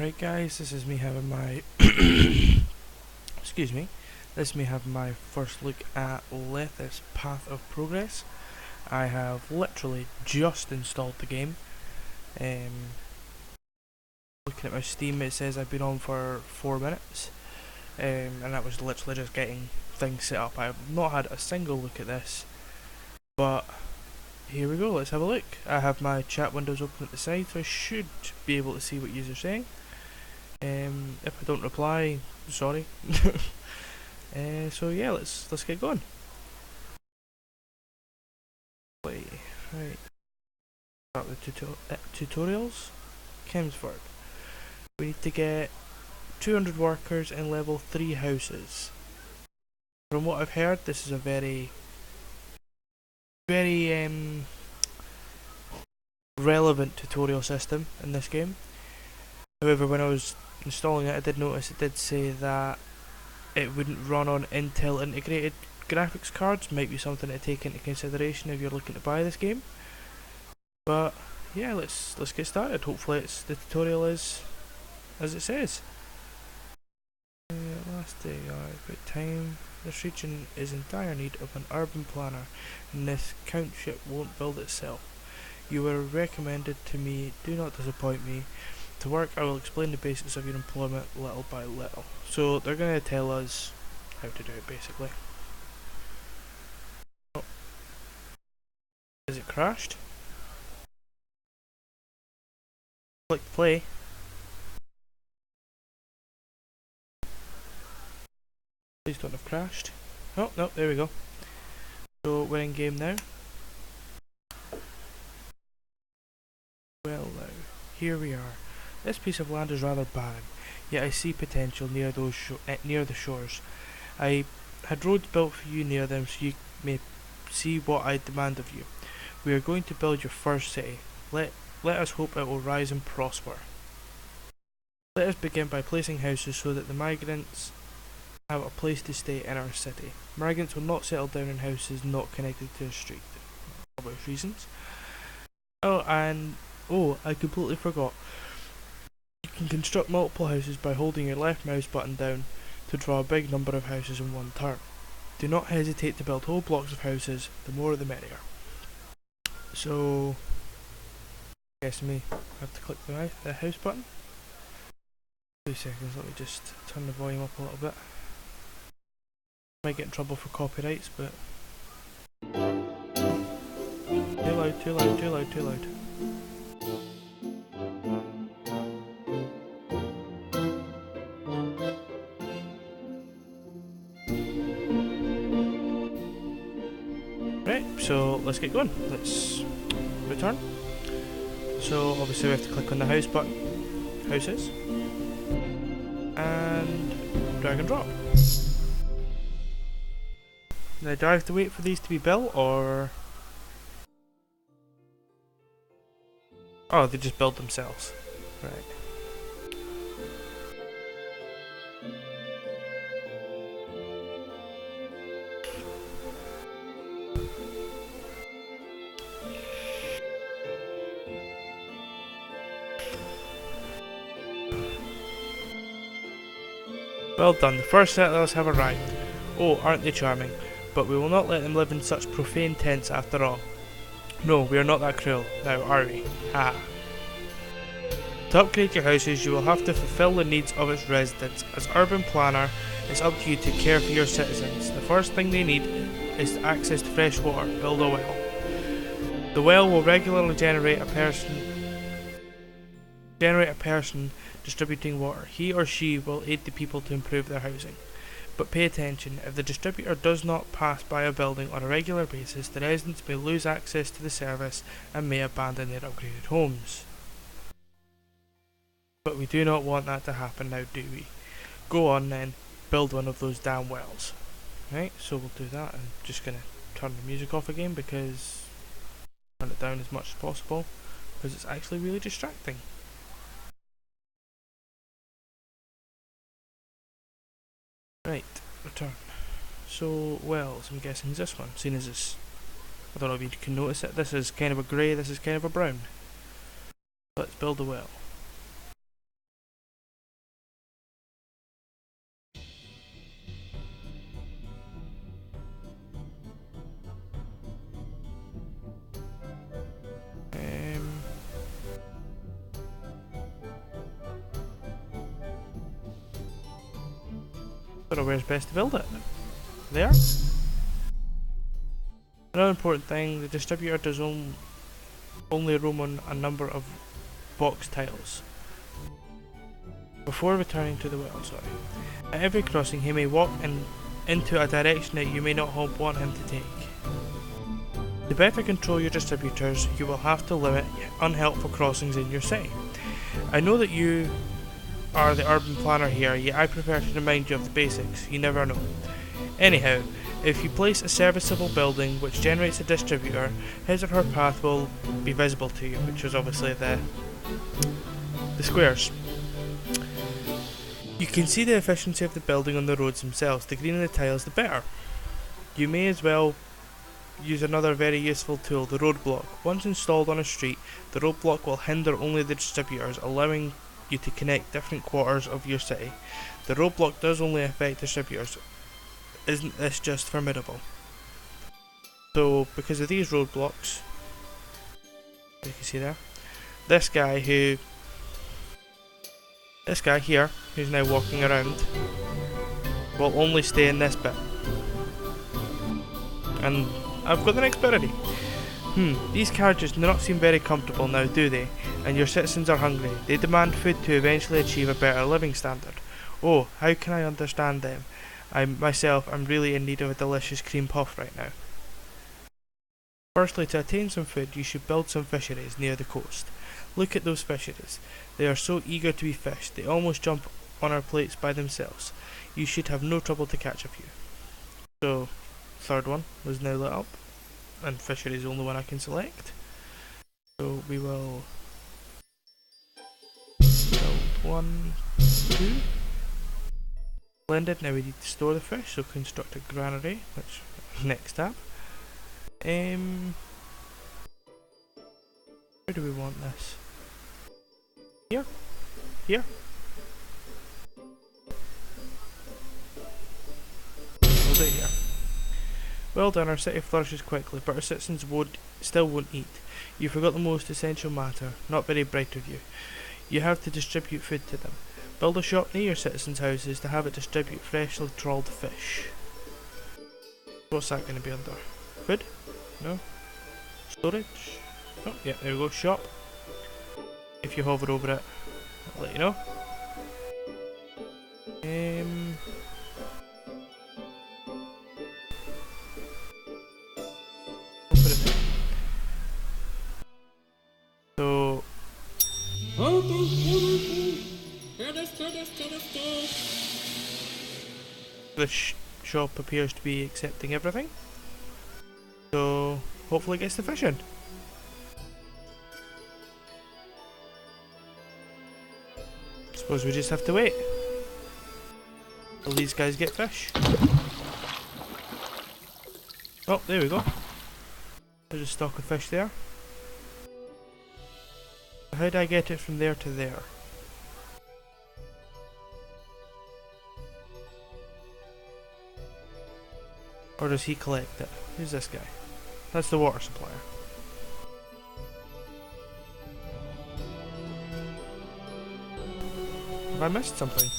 Alright guys, this is me having my excuse me. This is me having my first look at Lethis Path of Progress. I have literally just installed the game. Looking at my Steam, it says I've been on for 4 minutes. And that was literally just getting things set up. I have not had a single look at this, but here we go, let's have a look. I have my chat windows open at the side, so I should be able to see what users are saying. If I don't reply, sorry. So yeah, let's get going. Right, start with tutorials. Kemsford. We need to get 200 workers in level 3 houses. From what I've heard, this is a very relevant tutorial system in this game. However, when I was installing it, I did notice it did say that it wouldn't run on Intel integrated graphics cards. Might be something to take into consideration if you're looking to buy this game. But yeah, let's get started. Hopefully the tutorial is as it says. Last day, about time. This region is in dire need of an urban planner, and this countship won't build itself. You were recommended to me, do not disappoint me. To work, I will explain the basics of your employment little by little. So they're going to tell us how to do it basically. Oh. Is it crashed? Click play. Please don't have crashed. Oh, no, there we go. So we're in game now. Well now, here we are. This piece of land is rather barren, yet I see potential near those near the shores. I had roads built for you near them so you may see what I demand of you. We are going to build your first city. Let us hope it will rise and prosper. Let us begin by placing houses so that the migrants have a place to stay in our city. Migrants will not settle down in houses not connected to a street. Obvious reasons. Oh, I completely forgot. You can construct multiple houses by holding your left mouse button down to draw a big number of houses in one turn. Do not hesitate to build whole blocks of houses, the more the merrier. So, guess me, I have to click the house button. 2 seconds, let me just turn the volume up a little bit. Might get in trouble for copyrights, but too loud, too loud, too loud, too loud. Right, so let's get going. Let's return. So obviously we have to click on the house button, houses, and drag and drop. Now, do I have to wait for these to be built, or...? Oh, they just build themselves. Right. Well done, the first settlers have arrived. Oh, aren't they charming? But we will not let them live in such profane tents after all. No, we are not that cruel, now are we? Ha! To upgrade your houses, you will have to fulfill the needs of its residents. As urban planner, it's up to you to care for your citizens. The first thing they need is access to fresh water. Build a well. The well will regularly generate a person distributing water. He or she will aid the people to improve their housing. But pay attention, if the distributor does not pass by a building on a regular basis, the residents may lose access to the service and may abandon their upgraded homes. But we do not want that to happen now, do we? Go on then, build one of those damn wells. Right, so we'll do that. I'm just going to turn the music off again because turn it down as much as possible because it's actually really distracting. Right, return. So, wells, I'm guessing is this one, seeing as this, I don't know if you can notice it, this is kind of a grey, this is kind of a brown. Let's build a well. Don't know where's best to build it. There. Another important thing, the distributor does only roam on a number of box tiles. Before returning to the well, At every crossing he may walk into a direction that you may not want him to take. To better control your distributors, you will have to limit unhelpful crossings in your city. I know that you are the urban planner here, yet I prefer to remind you of the basics. You never know. Anyhow, if you place a serviceable building which generates a distributor, his or her path will be visible to you, which is obviously the squares. You can see the efficiency of the building on the roads themselves. The greener the tiles, the better. You may as well use another very useful tool, the roadblock. Once installed on a street, the roadblock will hinder only the distributors, allowing you to connect different quarters of your city. The roadblock does only affect distributors. Isn't this just formidable? So, because of these roadblocks, you can see there, this guy here, who's now walking around, will only stay in this bit. And I've got the next bit ready. These carriages do not seem very comfortable now, do they? And your citizens are hungry. They demand food to eventually achieve a better living standard. Oh, how can I understand them? I'm really in need of a delicious cream puff right now. Firstly, to attain some food, you should build some fisheries near the coast. Look at those fisheries. They are so eager to be fished, they almost jump on our plates by themselves. You should have no trouble to catch a few. So, third one was now lit up, and fishery is the only one I can select. So we will build 1, 2. Blended. Now we need to store the fish, so construct a granary, which next tab. Where do we want this? Here? Here? We'll do it here. Well done, our city flourishes quickly, but our citizens still won't eat. You forgot the most essential matter. Not very bright of you. You have to distribute food to them. Build a shop near your citizens' houses to have it distribute freshly trawled fish. What's that going to be under? Food? No? Storage? Oh, yeah, there we go. Shop. If you hover over it, I'll let you know. We'll put it there. So the shop appears to be accepting everything. So hopefully it gets the fish in. Suppose we just have to wait till these guys get fish. Oh, there we go. There's a stock of fish there. How do I get it from there to there? Or does he collect it? Who's this guy? That's the water supplier. Have I missed something?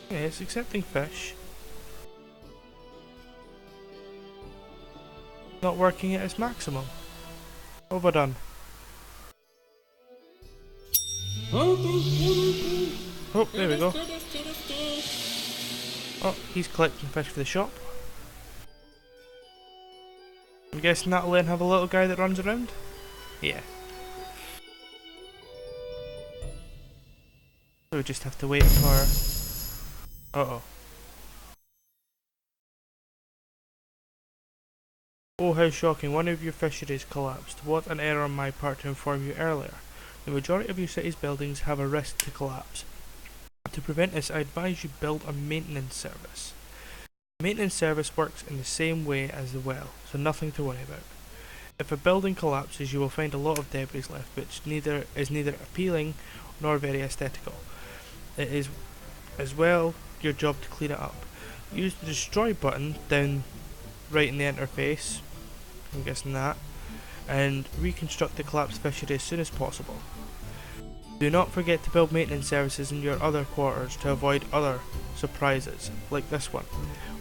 Yeah, it's accepting fish. Not working at its maximum. Overdone. Oh, there we go. Oh, he's collecting fish for the shop. I'm guessing that'll then have a little guy that runs around? Yeah. So we just have to wait for... Uh-oh. Oh, how shocking. One of your fisheries collapsed. What an error on my part to inform you earlier. The majority of your city's buildings have a risk to collapse. To prevent this, I advise you build a maintenance service. The maintenance service works in the same way as the well, so nothing to worry about. If a building collapses, you will find a lot of debris left, which is neither appealing nor very aesthetical. It is as well your job to clean it up. Use the destroy button down right in the interface, I'm guessing that, and reconstruct the collapsed fishery as soon as possible. Do not forget to build maintenance services in your other quarters to avoid other surprises, like this one.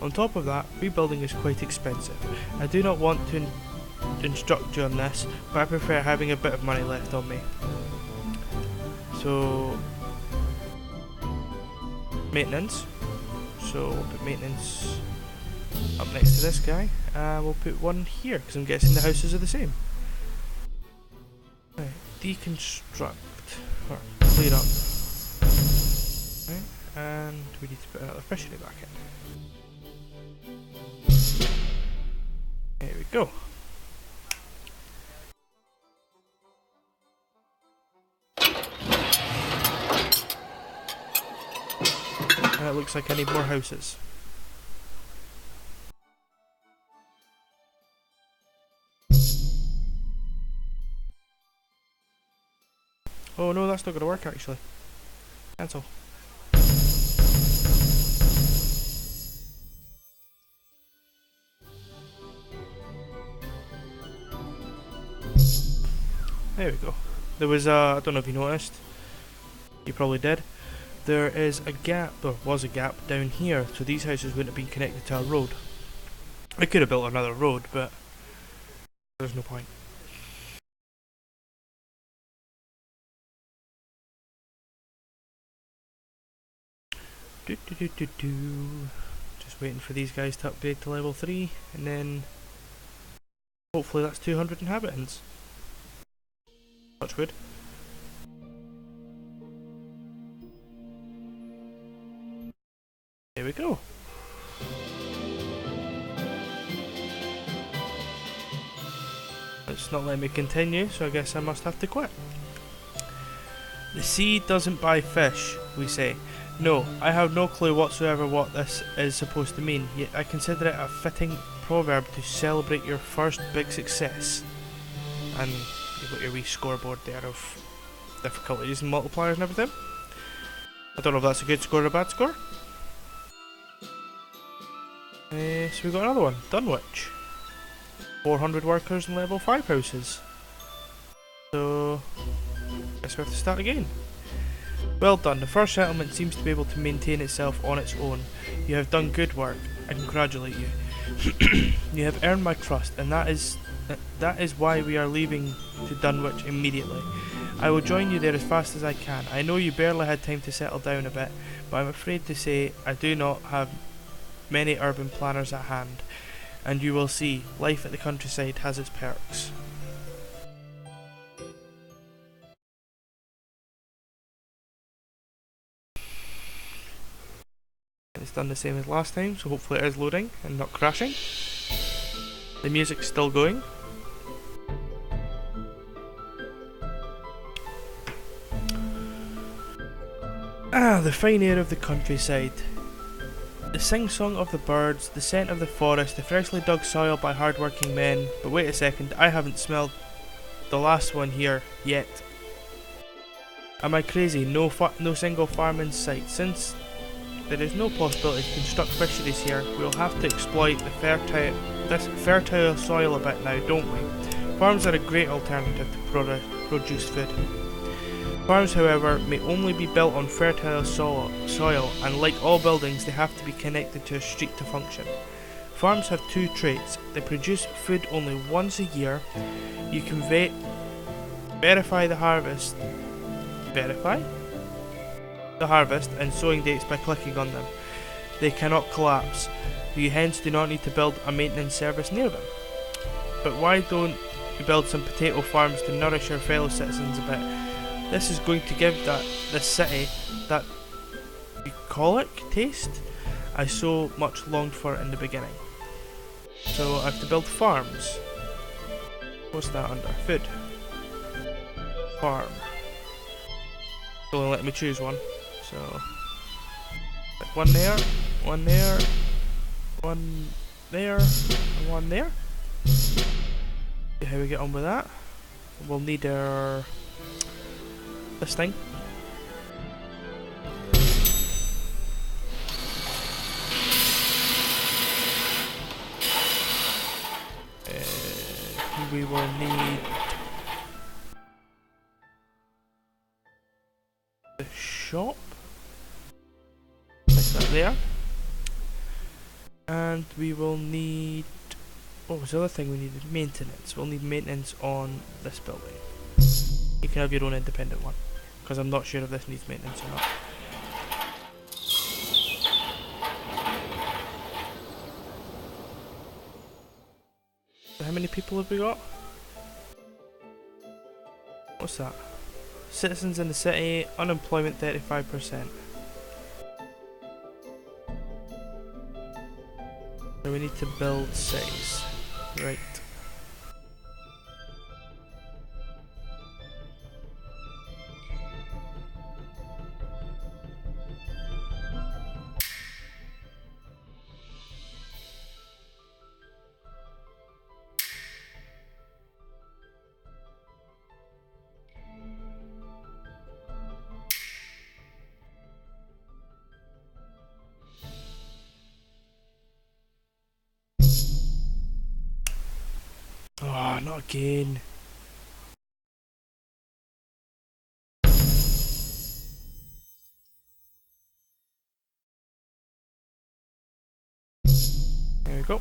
On top of that, rebuilding is quite expensive. I do not want to instruct you on this, but I prefer having a bit of money left on me. So, maintenance. So we'll put maintenance up next to this guy. We'll put one here, because I'm guessing the houses are the same. Right, deconstruct, or clear up. Right, and we need to put another fishery back in. There we go. And it looks like I need more houses. Oh no, that's not going to work actually. Cancel. There we go. There was I don't know if you noticed. You probably did. There is a gap, or was a gap down here, so these houses wouldn't have been connected to a road. I could have built another road, but there's no point. Just waiting for these guys to upgrade to level 3, and then hopefully that's 200 inhabitants. Touch wood. There we go. It's not letting me continue, so I guess I must have to quit. The sea doesn't buy fish, we say. No, I have no clue whatsoever what this is supposed to mean, yet I consider it a fitting proverb to celebrate your first big success. And you've got your wee scoreboard there of difficulties and multipliers and everything. I don't know if that's a good score or a bad score. So we've got another one, Dunwich. 400 workers and level 5 houses. So, guess we have to start again. Well done, the first settlement seems to be able to maintain itself on its own. You have done good work, I congratulate you. You have earned my trust, and that is why we are leaving to Dunwich immediately. I will join you there as fast as I can. I know you barely had time to settle down a bit, but I'm afraid to say I do not have many urban planners at hand, and you will see, life at the countryside has its perks. It's done the same as last time, so hopefully it is loading and not crashing. The music's still going. Ah, the fine air of the countryside. The sing-song of the birds, the scent of the forest, the freshly dug soil by hard-working men. But wait a second, I haven't smelled the last one here yet. Am I crazy? No single farm in sight. Since there is no possibility to construct fisheries here, we'll have to exploit this fertile soil a bit now, don't we? Farms are a great alternative to produce food. Farms, however, may only be built on fertile soil, and like all buildings, they have to be connected to a street to function. Farms have two traits. They produce food only once a year. You can verify the harvest and sowing dates by clicking on them. They cannot collapse. You hence do not need to build a maintenance service near them. But why don't you build some potato farms to nourish your fellow citizens a bit? This is going to give this city that bucolic taste I so much longed for in the beginning. So I have to build farms. What's that under? Food. Farm. It's only let me choose one. So one there, one there, one there, and one there. See how we get on with that. We'll need our this thing. We will need shop. Place that there. And we will need... what was the other thing we needed? Maintenance. We'll need maintenance on this building. You can have your own independent one, because I'm not sure if this needs maintenance or not. So how many people have we got? What's that? Citizens in the city, unemployment 35%. So we need to build 6. Right. Oh, not again. There we go.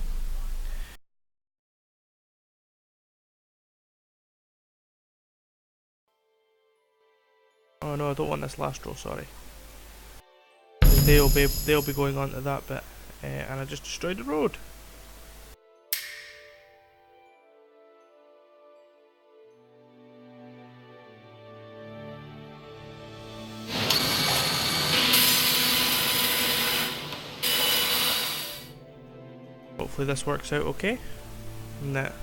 Oh no, I don't want this last row, sorry. They'll be going on to that bit, and I just destroyed the road. Hopefully this works out okay, and that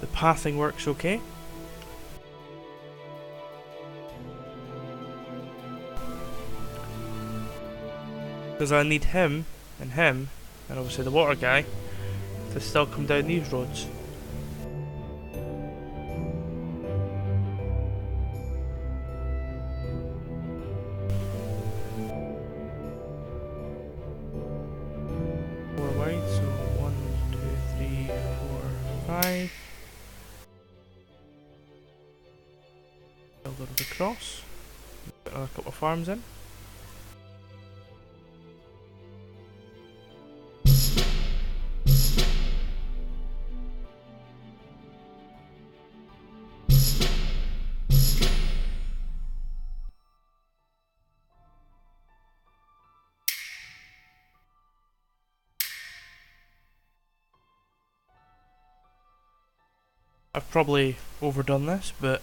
the pathing works okay. Because I need him, and obviously the water guy, to still come down these roads. So 1, 2, 3, 4, 5. Build it across. Put another couple of farms in. I've probably overdone this, but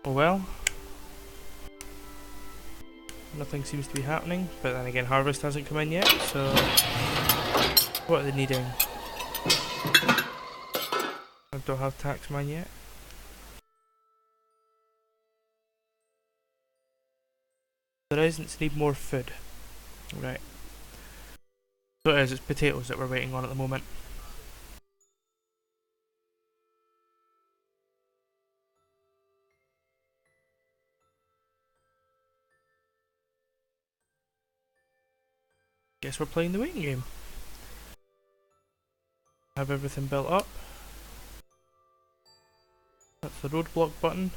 oh well. Nothing seems to be happening, but then again harvest hasn't come in yet, so what are they needing? I don't have taxman yet. The residents need more food. Right. So it's potatoes that we're waiting on at the moment. Guess we're playing the waiting game. Have everything built up. That's the roadblock button.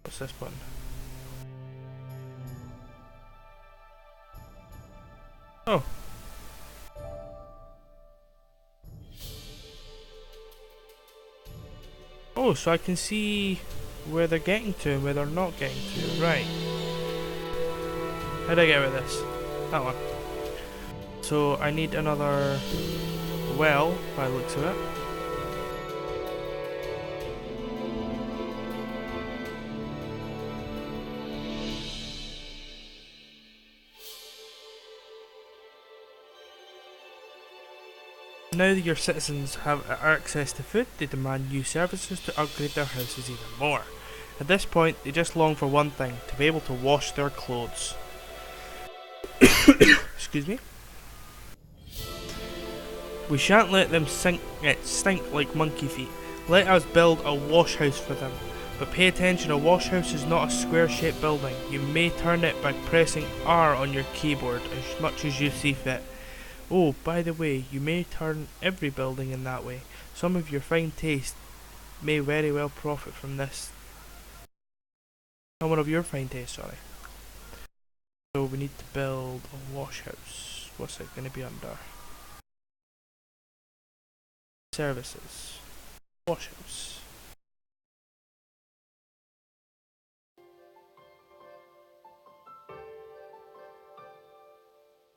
What's this button? Oh. Oh, so I can see where they're getting to and where they're not getting to. Right. How do I get rid of this? That one. So I need another well, by the looks of it. Now that your citizens have access to food, they demand new services to upgrade their houses even more. At this point, they just long for one thing, to be able to wash their clothes. Excuse me. We shan't let them stink like monkey feet. Let us build a wash house for them. But pay attention, a wash house is not a square-shaped building. You may turn it by pressing R on your keyboard as much as you see fit. Oh, by the way, you may turn every building in that way. Some of your fine taste may very well profit from this Someone of your fine taste, sorry. So we need to build a wash house. What's it going to be under? Services. Wash house.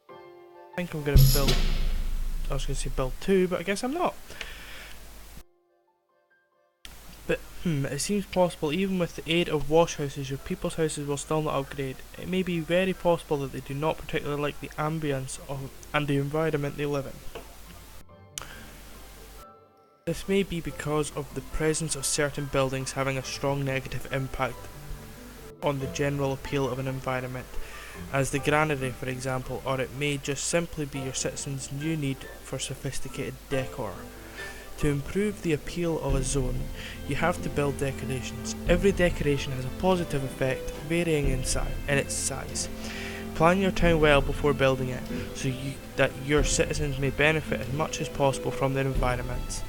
I think I'm going to build... I was going to say build 2, but I guess I'm not. But, it seems possible, even with the aid of wash houses, your people's houses will still not upgrade. It may be very possible that they do not particularly like the ambience of and the environment they live in. This may be because of the presence of certain buildings having a strong negative impact on the general appeal of an environment, as the granary for example, or it may just simply be your citizens' new need for sophisticated decor. To improve the appeal of a zone, you have to build decorations. Every decoration has a positive effect, varying in its size. Plan your town well before building it, so that your citizens may benefit as much as possible from their environments.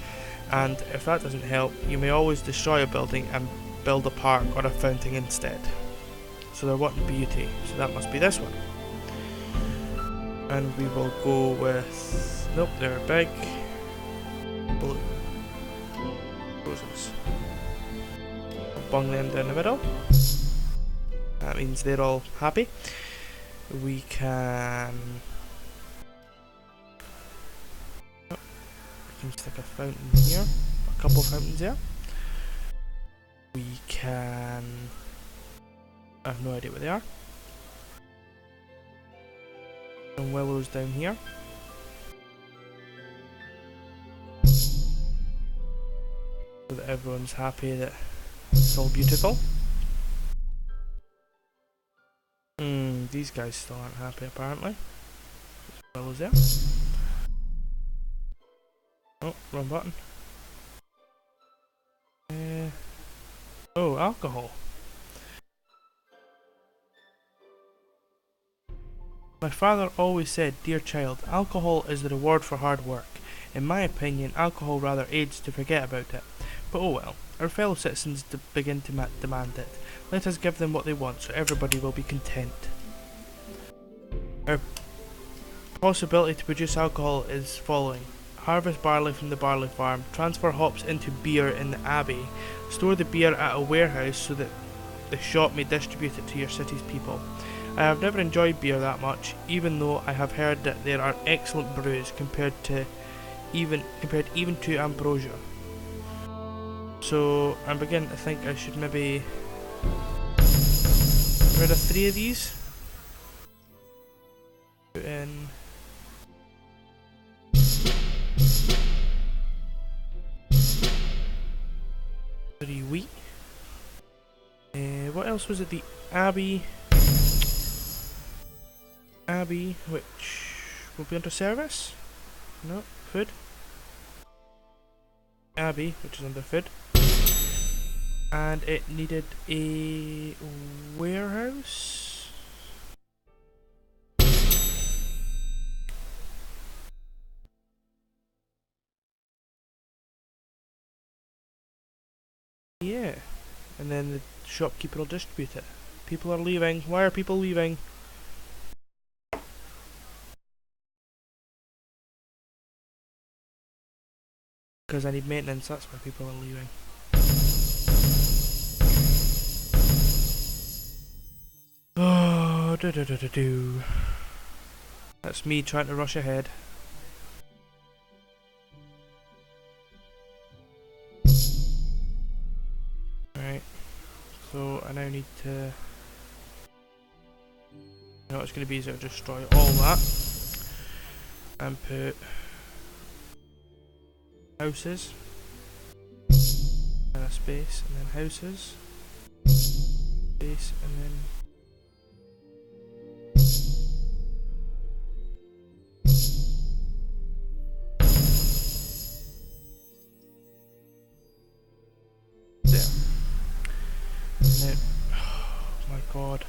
And if that doesn't help, you may always destroy a building and build a park or a fountain instead. So they're wanting beauty, so that must be this one. And we will go with... nope, they're big. Blue. Roses. Bung them down the middle. That means they're all happy. We can... oh, we can stick a fountain here. A couple fountains here. We can... I have no idea where they are. Some willows down here. So that everyone's happy that it's all beautiful. These guys still aren't happy apparently. Willows there. Oh, wrong button. Oh, alcohol. My father always said, "Dear child, alcohol is the reward for hard work." In my opinion, alcohol rather aids to forget about it. But oh well, our fellow citizens begin to demand it. Let us give them what they want, so everybody will be content. Our possibility to produce alcohol is following. Harvest barley from the barley farm, transfer hops into beer in the Abbey, store the beer at a warehouse so that the shop may distribute it to your city's people. I have never enjoyed beer that much, even though I have heard that there are excellent brews compared even to ambrosia. So I'm beginning to think I should maybe get rid of 3 of these. Put in 3 wheat. What else was it? The Abbey, which will be under service? No, food. Abbey, which is under food. And it needed a warehouse. Yeah. And then the shopkeeper will distribute it. People are leaving. Why are people leaving? Because I need maintenance, that's why people are leaving. Oh, do. That's me trying to rush ahead. Right. So I now need to... you know, it's going to be easier to destroy all that. And put... houses. And a space, and then houses. Space, and then... there. And then... oh my god.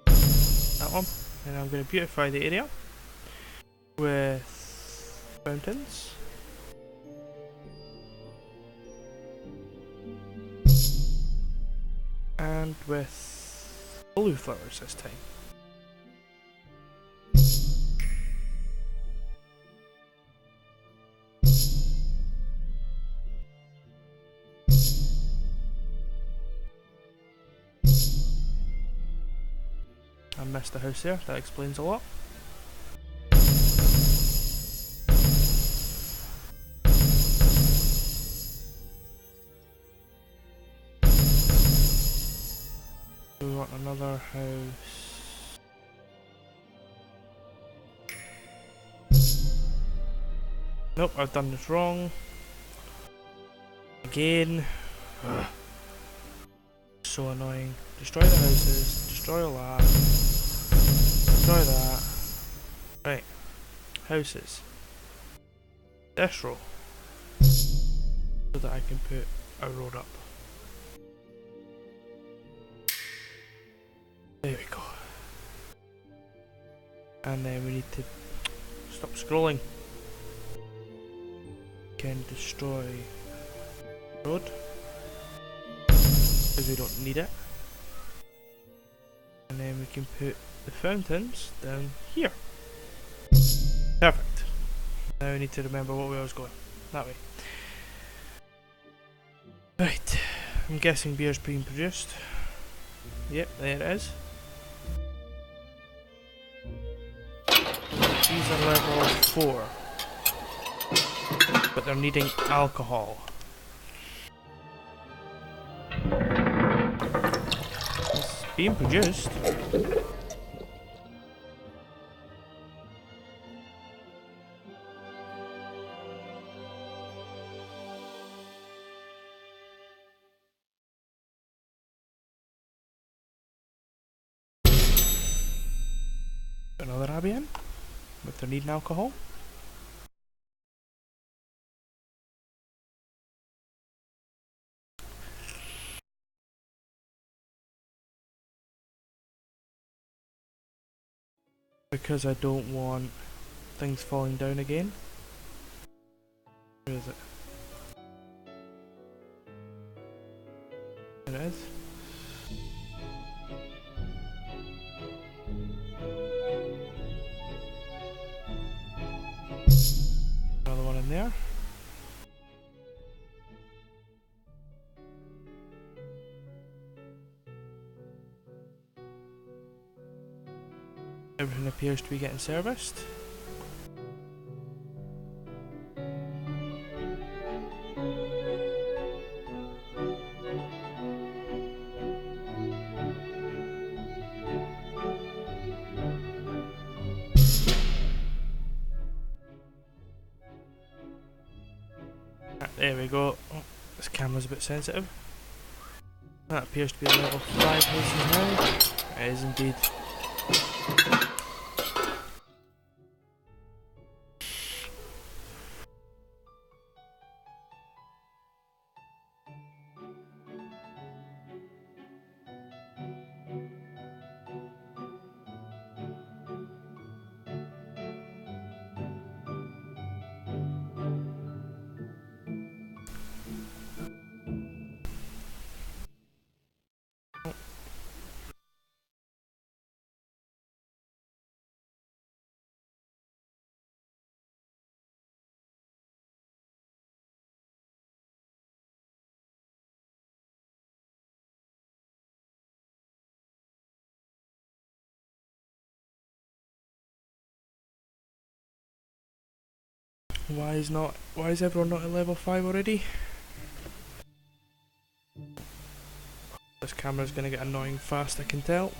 That one. And I'm going to beautify the area with fountains. And with blue flowers this time. I missed the house there, that explains a lot. We want another house. Nope, I've done this wrong. Again. So annoying. Destroy the houses, destroy all that. Destroy that. Right. Houses. This row. So that I can put a road up. There we go. And then we need to stop scrolling. Can destroy road. Because we don't need it. And then we can put the fountains down here. Perfect. Now we need to remember what way I was going. That way. Right. I'm guessing beer's being produced. Yep, there it is. These are level 4. But they're needing alcohol. It's being produced. Another Abbey in, but they're needing alcohol. Because I don't want things falling down again. Where is it? There it is. Another one in there. Everything appears to be getting serviced. There we go. Oh, this camera's a bit sensitive. That appears to be a level 5 houses now. It is indeed. Why is everyone not at level 5 already? This camera's gonna get annoying fast, I can tell.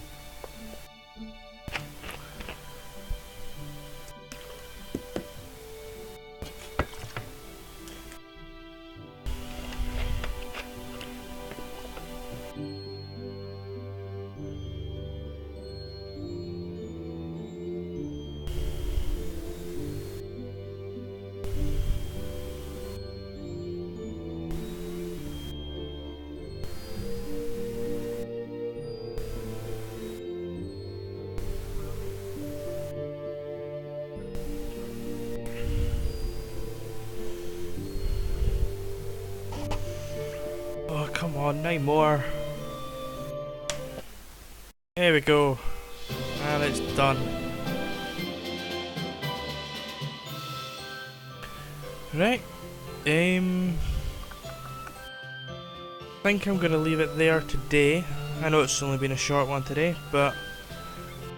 Oh, come on, 9 more. There we go. And it's done. Right. I think I'm going to leave it there today. I know it's only been a short one today, but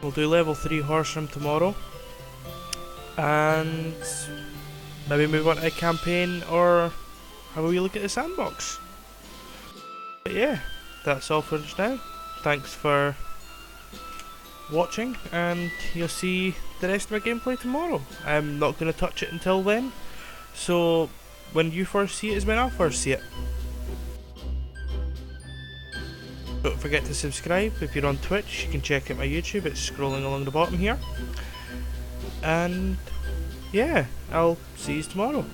we'll do level 3 horse room tomorrow. And maybe move on to a campaign or have a wee look at the sandbox. But yeah, that's all for just now. Thanks for watching, and you'll see the rest of my gameplay tomorrow. I'm not going to touch it until then, so when you first see it is when I'll first see it. Don't forget to subscribe. If you're on Twitch, you can check out my YouTube, it's scrolling along the bottom here. And yeah, I'll see you tomorrow.